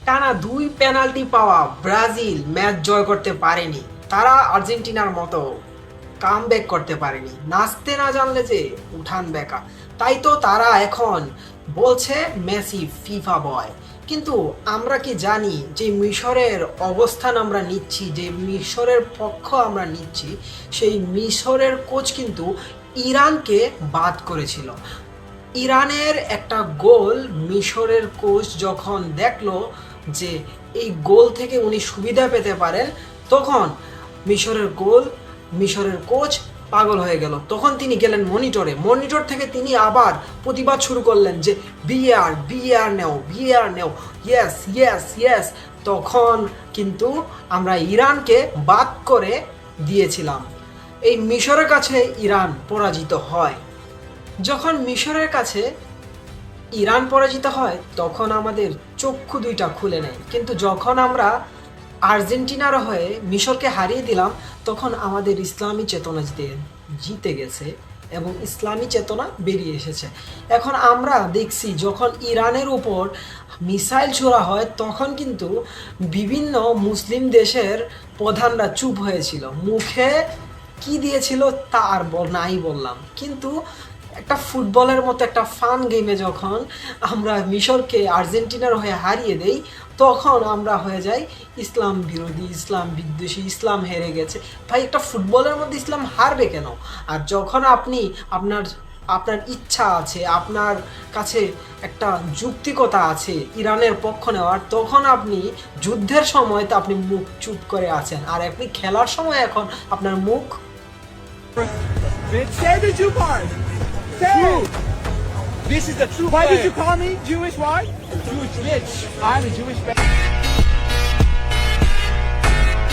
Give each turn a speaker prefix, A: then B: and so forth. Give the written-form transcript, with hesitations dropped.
A: টানা 2 পেনাল্টি পাওয়া Brazil match জয় করতে পারেনি। তারা আর্জেন্টিনার মতো কামব্যাক করতে পারেনি। নাচতে না জানলে যে উঠান বেকা। তাই তো তারা এখন বলছে মেসি ফিফা বয়। কিন্তু আমরা কি জানি যে মিশরের অবস্থান আমরা নিচ্ছি, যে মিশরের পক্ষ আমরা নিচ্ছি, সেই মিশরের কোচ কিন্তু ইরানকে বাদ করেছিল। ইরানের একটা গোল মিশরের কোচ যখন দেখলো যে এই গোল থেকে উনি সুবিধা পেতে পারেন, তখন মিশরের কোচ পাগল হয়ে গেল। তখন তিনি গেলেন মনিটর থেকে তিনি আবার প্রতিবাদ শুরু করলেন যে বিএআর নেও, ইয়েস ইয়েস ইয়েস। তখন কিন্তু আমরা ইরানকে বাদ করে দিয়েছিলাম। এই মিশরের কাছে ইরান পরাজিত হয়। যখন মিশরের কাছে ইরান পরাজিত হয় তখন আমাদের চক্ষু দুইটা খুলে নেয়, কিন্তু যখন আমরা আর্জেন্টিনার হয়ে মিশরকে হারিয়ে দিলাম তখন আমাদের ইসলামী চেতনা জিতে গেছে এবং ইসলামী চেতনা বেরিয়ে এসেছে। এখন আমরা দেখছি যখন ইরানের উপর মিসাইল ছোড়া হয় তখন কিন্তু বিভিন্ন মুসলিম দেশের প্রধানরা চুপ হয়েছিল, মুখে কি দিয়েছিল তা আর নাই বললাম। কিন্তু একটা ফুটবলের মতো একটা ফান গেমে যখন আমরা মিশরকে আর্জেন্টিনার হয়ে হারিয়ে দেই তখন আমরা হয়ে যাই ইসলাম বিরোধী, ইসলাম বিদ্বেষী, ইসলাম হেরে গেছে। ভাই, একটা ফুটবলের মধ্যে ইসলাম হারবে কেন? আর যখন আপনি আপনার আপনার ইচ্ছা আছে, আপনার কাছে একটা যুক্তিকতা আছে ইরানের পক্ষ নেওয়ার, তখন আপনি যুদ্ধের সময় তো আপনি মুখ চুপ করে আছেন, আর আপনি খেলার সময় এখন আপনার মুখ
B: Say the Jew part. Say it.
C: This is the true
B: Why
C: player.
B: did you call me Jewish? Why?
C: Jewish bitch.
B: I'm a Jewish man.